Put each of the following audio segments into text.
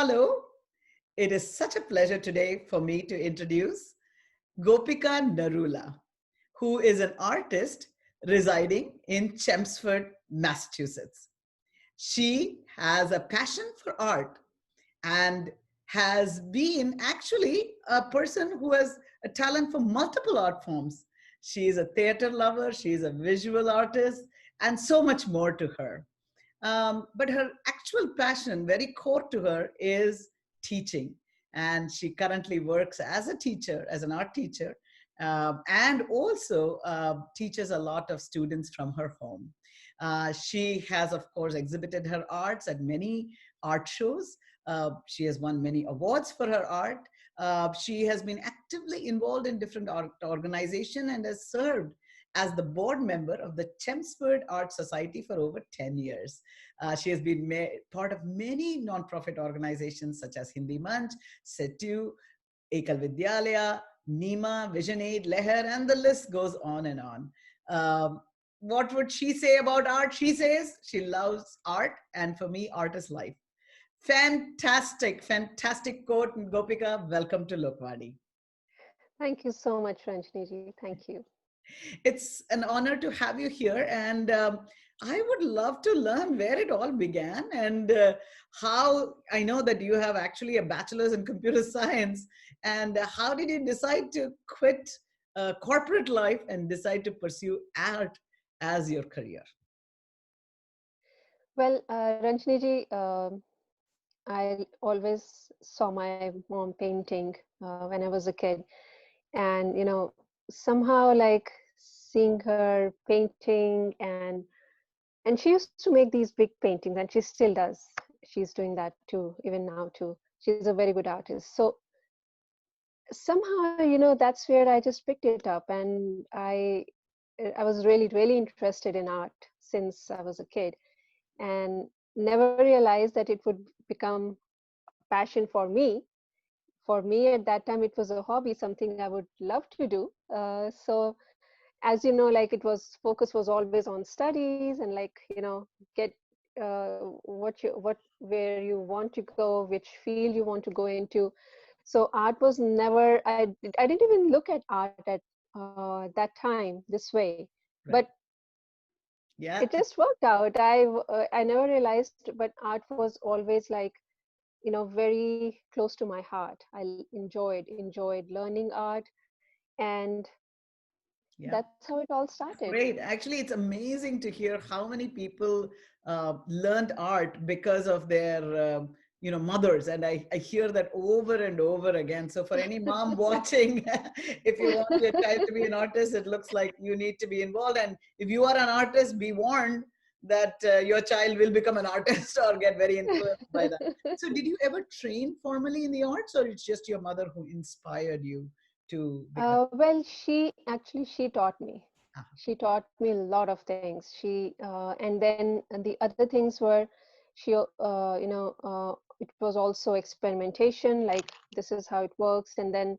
Hello, it is such a pleasure today for me to introduce Gopika Narula, who is an artist residing in Chelmsford, Massachusetts. She has a passion for art and has been actually a person who has a talent for multiple art forms. She is a theater lover, she is a visual artist, and so much more to her. But her actual passion, very core to her, is teaching. And she currently works as a teacher, as an art teacher, and also teaches a lot of students from her home. She has, of course, exhibited her arts at many art shows. She has won many awards for her art. She has been actively involved in different art organizations and has served as the board member of the Chelmsford Art Society for over 10 years. She has been part of many nonprofit organizations such as Hindi Manch, Setu, Ekal Vidyalaya, Nima, Vision Aid, Leher, and the list goes on and on. What would she say about art? She says she loves art, and for me, art is life. Fantastic, fantastic quote, Gopika. Welcome to Lokvani. Thank you so much, Ranjini ji. Thank you. It's an honor to have you here, and I would love to learn where it all began and how I know that you have actually a bachelor's in computer science. And how did you decide to quit corporate life and decide to pursue art as your career? Well, Ranjini ji, I always saw my mom painting when I was a kid, and somehow like seeing her painting, and she used to make these big paintings, and she still does. She's doing that too, even now too. She's a very good artist. So somehow, that's where I just picked it up, and I was really, really interested in art since I was a kid, and never realized that it would become passion for me. For me, at that time, it was a hobby, something I would love to do. So, as you know, like it was focus was always on studies and like get where you want to go, which field you want to go into. So art was never. I didn't even look at art at that time this way, but Right. Yeah. it just worked out. I never realized, but art was always like very close to my heart. I enjoyed learning art, and Yeah. that's how it all started. Great. Actually, it's amazing to hear how many people learned art because of their, mothers. And I hear that over and over again. So for any mom watching, if you want your child to be an artist, it looks like you need to be involved. And if you are an artist, be warned that your child will become an artist or get very influenced by that. So did you ever train formally in the arts, or it's just your mother who inspired you to become? Well, she taught me. Ah, She taught me a lot of things. And then the other things were, it was also experimentation, like this is how it works. And then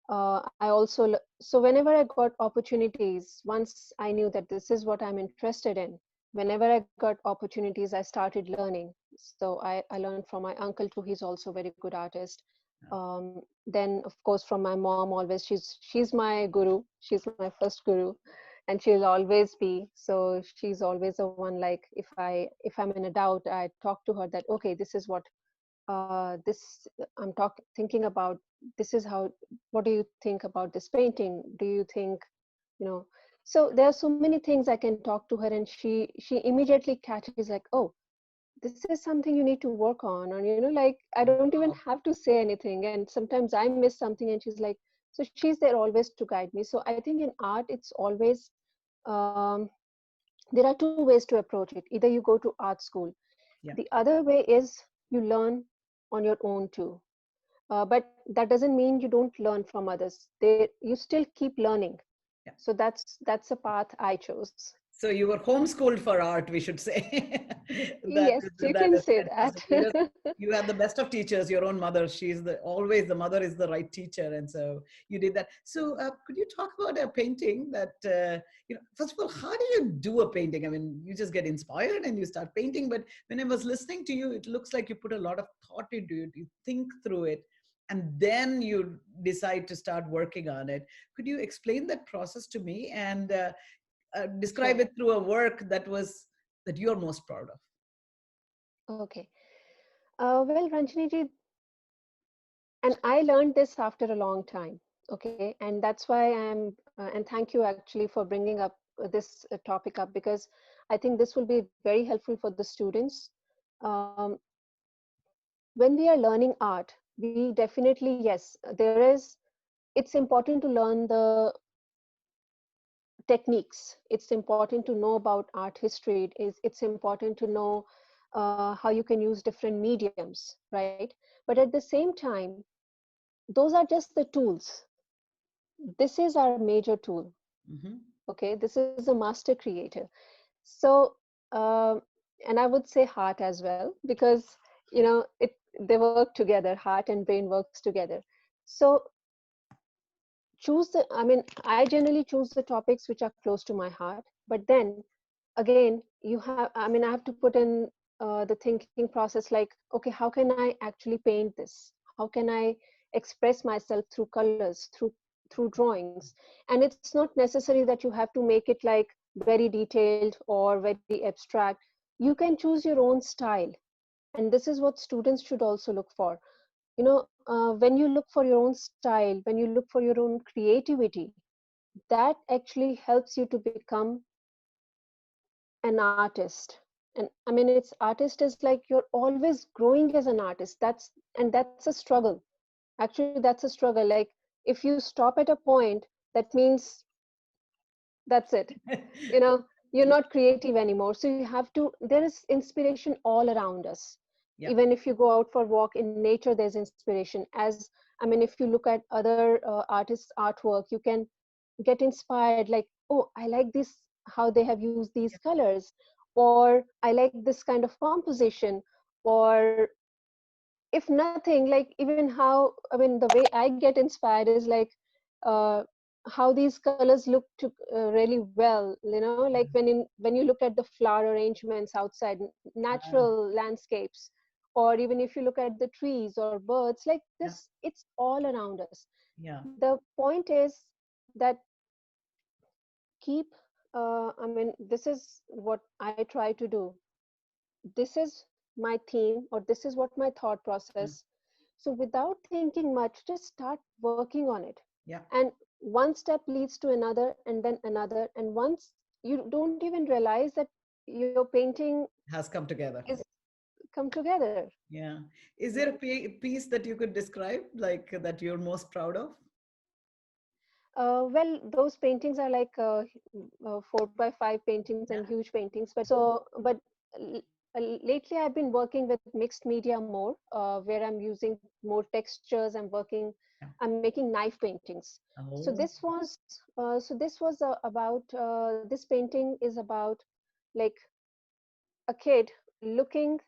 so whenever I got opportunities, once I knew that this is what I'm interested in, whenever I got opportunities, I started learning. So I learned from my uncle too. He's also a very good artist. Then of course from my mom, always she's my guru. She's my first guru, and she'll always be. So she's always the one, like if I'm in a doubt, I talk to her that okay, this is what this thinking about. This is how, what do you think about this painting? Do you think, you know so there are so many things I can talk to her, and she immediately catches like, oh, this is something you need to work on. And like I don't even wow. have to say anything, and sometimes I miss something and she's like, so she's there always to guide me. So I think in art it's always, um, there are two ways to approach it. Either you go to art school, Yeah. the other way is you learn on your own too. But that doesn't mean you don't learn from others. You still keep learning. Yeah. So that's a path I chose. So you were homeschooled for art, we should say. that Yes, is you that can is say fantastic that. because you had the best of teachers. Your own mother, she's the always the mother is the right teacher, and so you did that. So could you talk about a painting that First of all, how do you do a painting? I mean, you just get inspired and you start painting. But when I was listening to you, it looks like you put a lot of thought into it. You think through it, and then you decide to start working on it. Could you explain that process to me and describe Sure. it through a work that you're most proud of? Okay. Well, Ranjini, and I learned this after a long time. Okay, and that's why and thank you actually for bringing up this topic up, because I think this will be very helpful for the students. Um, when we are learning art, we definitely, yes, it's important to learn the techniques. It's important to know about art history. It's important to know how you can use different mediums, right? But at the same time, those are just the tools. This is our major tool. Hmm. Okay, this is a master creator. So um, and I would say heart as well, because they work together. Heart and brain works together. So I generally choose the topics which are close to my heart. But then again, I have to put in the thinking process, like, okay, how can I actually paint this? How can I express myself through colors, through drawings? And it's not necessary that you have to make it like very detailed or very abstract. You can choose your own style, and this is what students should also look for. When you look for your own style, when you look for your own creativity, that actually helps you to become an artist. And I mean, it's artist is like you're always growing as an artist. That's a struggle. Actually, that's a struggle. Like, if you stop at a point, that means that's it. You're Yeah, not creative anymore. So you have to there is inspiration all around us. yeah, Even if you go out for a walk in nature, there's inspiration. If you look at other artists artwork, you can get inspired, like, oh, I like this, how they have used these yeah, colors, or I like this kind of composition. Or if nothing, like, even how, the way I get inspired is like, uh, how these colors look to really well, like when you look at the flower arrangements outside, uh, natural landscapes, or even if you look at the trees or birds, like yeah, this, it's all around us. yeah, The point is that keep this is what I try to do. This is my theme, or this is what my thought yeah, process. So without thinking much, just start working on it. yeah. And one step leads to another, and then another, and once you don't even realize that your painting Has come together. is come together. Yeah. Is there a Right. piece that you could describe, like that you're most proud of? Well, those paintings are like 4 by 5 paintings and Yeah, huge paintings. But l- lately I've been working with mixed media more, where I'm using more textures. yeah. I'm making knife paintings. So Oh, this painting is about, like, a kid looking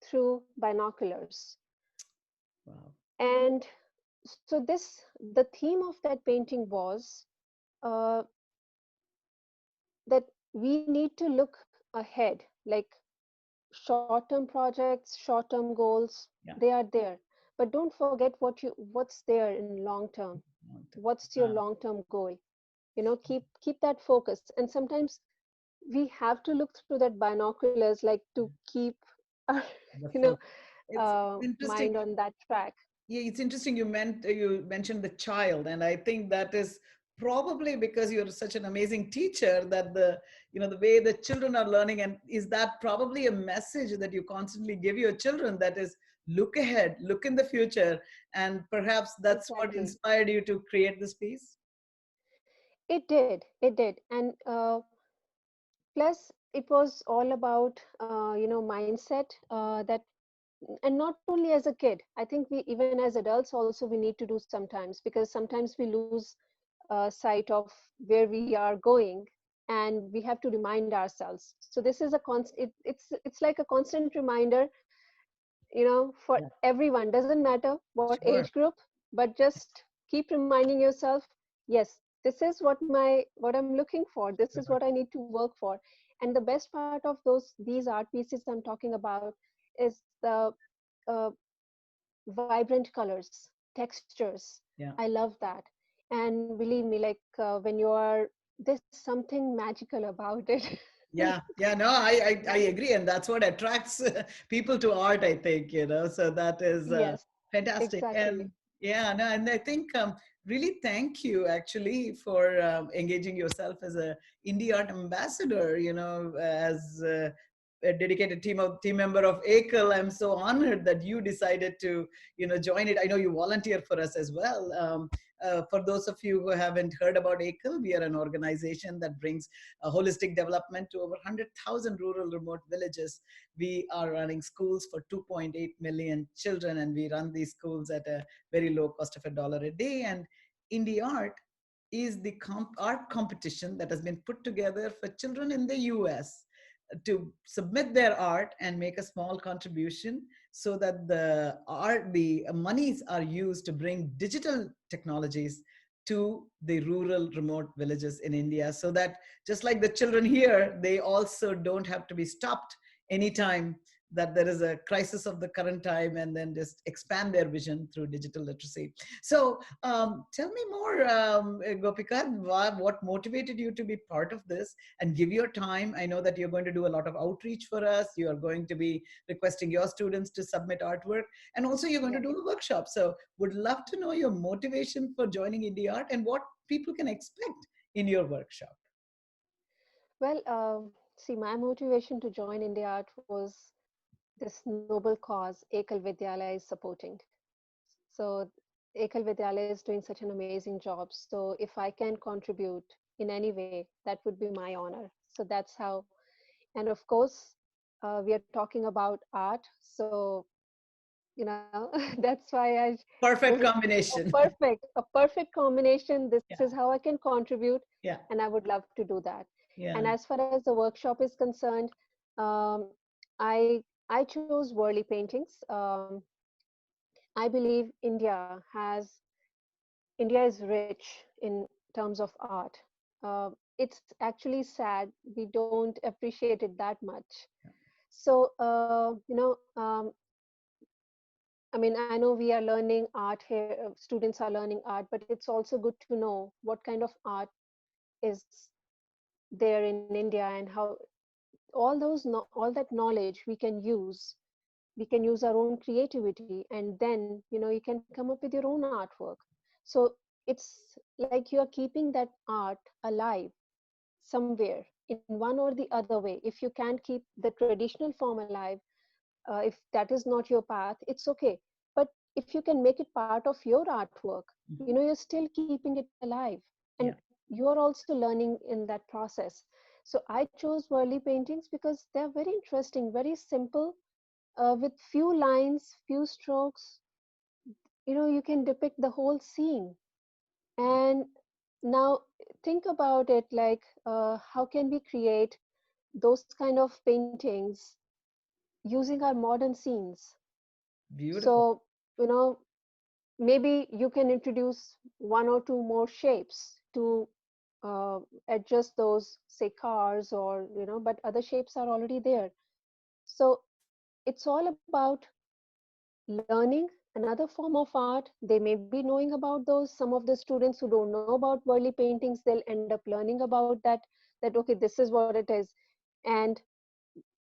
through binoculars. wow. And so the theme of that painting was uh, that we need to look ahead, like short-term projects, short-term goals, Yeah. they are there, but don't forget what's there in long term. What's your Ah, long-term goal? Keep that focus. And sometimes we have to look through that binoculars, like, to keep our the you know folk. It's interesting. mind on that track. Yeah, it's interesting you mentioned the child, and I think that is probably because you're such an amazing teacher that the way the children are learning, and is that probably a message that you constantly give your children, that is, look ahead, look in the future, and perhaps that's what Exactly. inspired you to create this piece? It did. And plus it was all about mindset, that, and not only as a kid, I think we, even as adults also, we need to do sometimes, because sometimes we lose sight of where we are going. and we have to remind ourselves. So this is a it's like a constant reminder, for Yeah. everyone, doesn't matter what Sure. age group, but just keep reminding yourself, yes, this is what I'm looking for, this is Sure. what I need to work for. And the best part of these art pieces I'm talking about is the uh, vibrant colors, textures. Yeah. I love that. And believe me, like when you are, there's something magical about it. Yeah, yeah, no, I agree, and that's what attracts people to art, I think, So that is Yes, fantastic, exactly. and yeah, no, and I think really thank you actually for engaging yourself as a indie art ambassador, as a dedicated team member of Ekal. I'm so honored that you decided to, join it. I know you volunteer for us as well. For those of you who haven't heard about Ekal, we are an organization that brings holistic development to over 100,000 rural remote villages. We are running schools for 2.8 million children, and we run these schools at a very low cost of $1 a day. And IndiArt is the art competition that has been put together for children in the US to submit their art and make a small contribution so that the monies are used to bring digital technologies to the rural remote villages in India, so that just like the children here, they also don't have to be stopped anytime that there is a crisis of the current time, and then just expand their vision through digital literacy. So tell me more, Gopika, what motivated you to be part of this and give your time? I know that you're going to do a lot of outreach for us. You are going to be requesting your students to submit artwork, and also you're going to Yeah. do a workshop. So would love to know your motivation for joining IndiArt and what people can expect in your workshop. Well, see, my motivation to join IndiArt was this noble cause Ekal Vidyalaya is supporting. So Ekal Vidyalaya is doing such an amazing job. So if I can contribute in any way, that would be my honor. So that's how. And of course, we are talking about art. So that's why I was Perfect a combination. perfect combination. This is Yeah, how I can contribute, yeah, and I would love to do that. And yeah. as far as the workshop is concerned, um, I chose Worli paintings. I believe India is rich in terms of art. It's actually sad we don't appreciate it that much. So I mean, I know we are learning art here, students are learning art, but it's also good to know what kind of art is there in India, and how all that knowledge we can use our own creativity, and then you can come up with your own artwork. So it's like you are keeping that art alive somewhere in one or the other way. If you can't keep the traditional form alive, if that is not your path, it's okay. But if you can make it part of your artwork, Mhm. you're still keeping it alive, and Yeah. you are also learning in that process. So I chose Worli paintings because they're very interesting, very simple, with few lines, few strokes. You can depict the whole scene. And now think about it, like how can we create those kind of paintings using our modern scenes? Beautiful. So, you know, maybe you can introduce one or two more shapes to uh, adjust those, say, cars, or, but other shapes are already there. So it's all about learning another form of art. They may be knowing about those. Some of the students who don't know about Worli paintings, they'll end up learning about that okay, this is what it is. And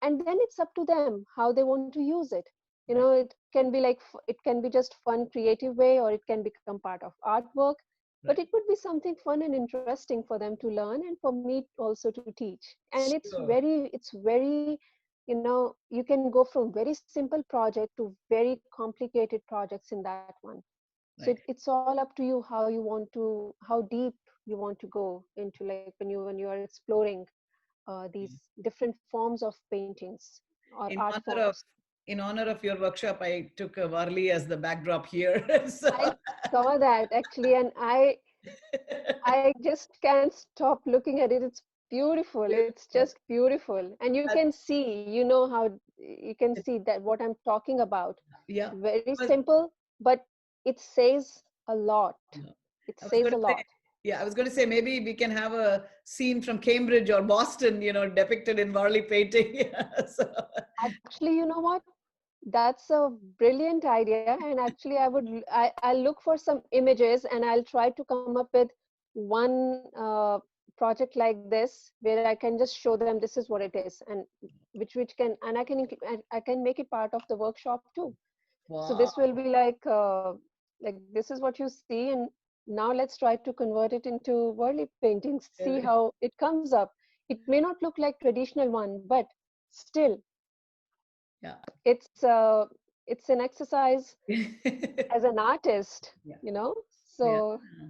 and then it's up to them how they want to use it. Right, It can be like it can be just fun creative way, or it can become part of artwork, but right. it would be something fun and interesting for them to learn, and for me also to teach. And Sure. it's very, you can go from very simple project to very complicated projects in that one. So Right. it's all up to you how deep you want to go into, like when you are exploring these different forms of paintings or In art honor of forms. in honor of your workshop, I took Varli as the backdrop here. I So saw that actually, and I just can't stop looking at it. It's beautiful. It's Beautiful. just beautiful. And you That- can see, you know how you can it- see that what I'm talking about. yeah. Very Well, simple, but it says a lot. yeah. It I was says going a to say, lot. yeah, I was going to say maybe we can have a scene from Cambridge or Boston, depicted in Varley painting. Yeah, so, Actually, you know what? That's a brilliant idea. And actually, I'll look for some images and I'll try to come up with one project like this where I can just show them this is what it is, and which can, and I can make it part of the workshop too. So wow. this will be like this is what you see, and now let's try to convert it into worldly paintings, see how it comes up. It may not look like traditional one, but still Yeah. it's uh, it's an exercise Yeah. as an artist, Yeah. so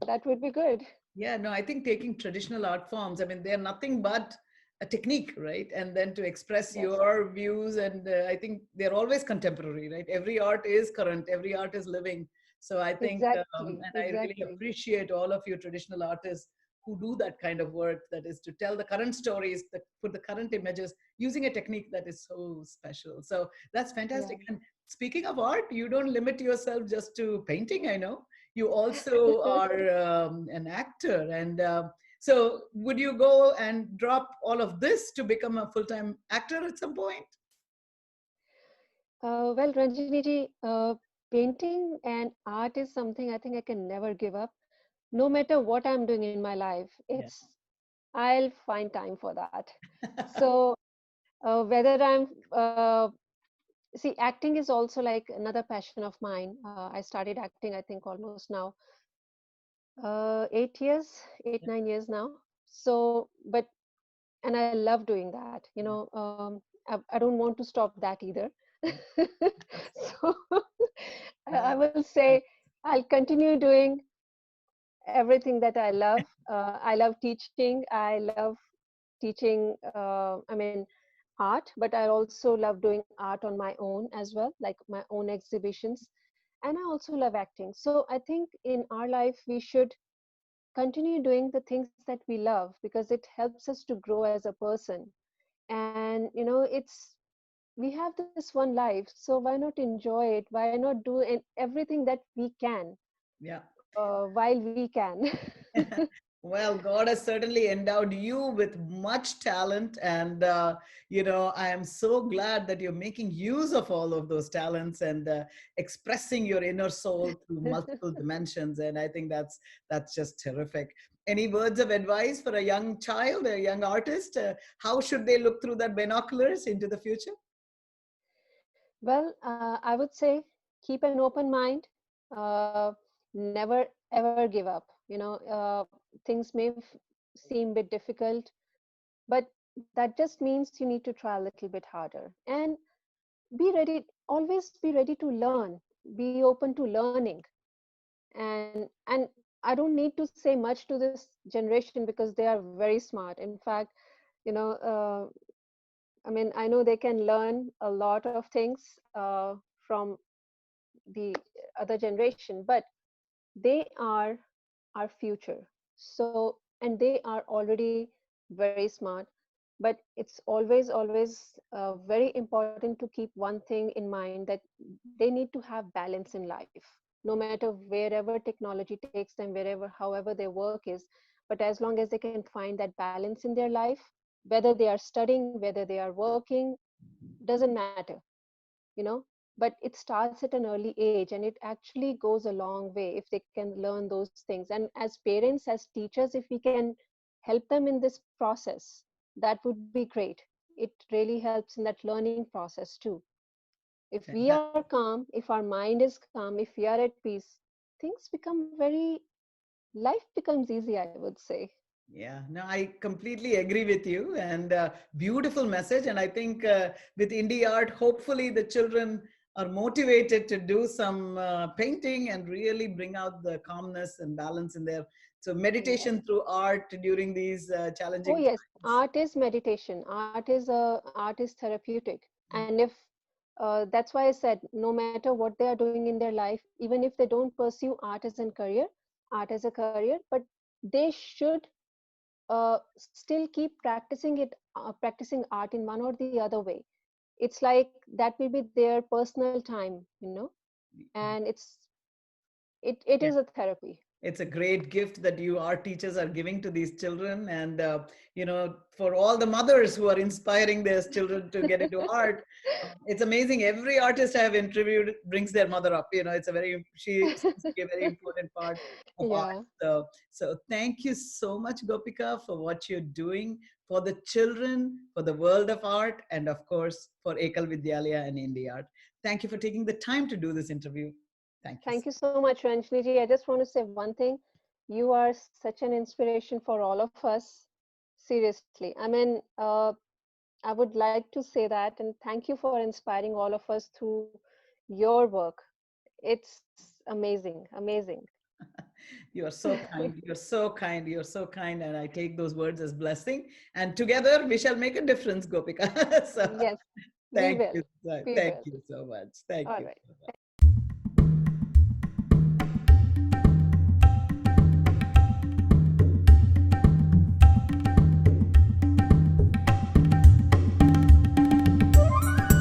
that would be good. Yeah, no, I think taking traditional art forms, I mean, they're nothing but a technique, right? And then to express Yes, your views, and I think they're always contemporary, right? Every art is current, every art is living. So I think, exactly, and I really exactly. appreciate all of you traditional artists who do that kind of work, that is to tell the current stories, that put the current images using a technique that is so special. So that's Yeah. fantastic. And speaking of art, you don't limit yourself just to painting, I know you also are an actor. And so, would you go and drop all of this to become a full time actor at some point? Well, Ranjini ji, painting and art is something I think I can never give up. No matter what I'm doing in my life, Yeah. I'll find time for that. So whether I'm see, acting is also like another passion of mine. I started acting, I think, almost now 8 years, eight, Yeah. 9 years now. So, but and I love doing that. Yeah. I don't want to stop that either. Yeah. So I No, will say I'll continue doing everything that I love. I love teaching. I love teaching. I mean, art, but I also love doing art on my own as well, like my own exhibitions. And I also love acting. So I think in our life we should continue doing the things that we love because it helps us to grow as a person. And it's we have this one life, so why not enjoy it? Why not do everything that we can yeah. while we can? Well, God has certainly endowed you with much talent. And, I am so glad that you're making use of all of those talents and expressing your inner soul through multiple dimensions. And I think that's just terrific. Any words of advice for a young child, a young artist? How should they look through that binoculars into the future? Well, I would say keep an open mind. Never ever give up. Things may seem a bit difficult, but that just means you need to try a little bit harder and be ready. Always be ready to learn. Be open to learning. And I don't need to say much to this generation because they are very smart. In fact, you know, I mean, I know they can learn a lot of things from the other generation, but they are our future. So, and they are already very smart, but it's always very important to keep one thing in mind, that they need to have balance in life, no matter wherever technology takes them, wherever however their work is. But as long as they can find that balance in their life, whether they are studying, whether they are working, doesn't matter, you know but it starts at an early age, and it actually goes a long way if they can learn those things. And as parents, as teachers, if we can help them in this process, that would be great. It really helps in that learning process too. If we are calm, if our mind is calm, if we are at peace, things become very life becomes easy, I would say. Yeah, no, I completely agree with you. And beautiful message. And I think with indie art, hopefully the children are motivated to do some painting and really bring out the calmness and balance in there. So Yes. meditation through art during these Oh challenging yes, times. art is meditation. Art is therapeutic. And if that's why I said, no matter what they are doing in their life, even if they don't pursue art as a career, but they should still keep practicing it, practicing art in one or the other way. It's like that will be their personal time, and it Yeah. is a therapy. It's a great gift that you art teachers are giving to these children, and for all the mothers who are inspiring their children to get into art, it's amazing. Every artist I have interviewed brings their mother up. It's a very she seems to be a very important part of art. Yeah. So thank you so much, Gopika, for what you're doing for the children, for the world of art, and of course for Ekal Vidyalaya and IndiArt. Thank you for taking the time to do this interview. Thank you. Thank you so much, Ranjini ji. I just want to say one thing. You are such an inspiration for all of us. Seriously. I mean, I would like to say that, and thank you for inspiring all of us through your work. It's amazing, amazing. You are so kind. You're so kind. You're so kind. And I take those words as blessing. And together we shall make a difference, Gopika. So Yes, we thank will. you. We Thank will. you so much. Thank All you. right. Thank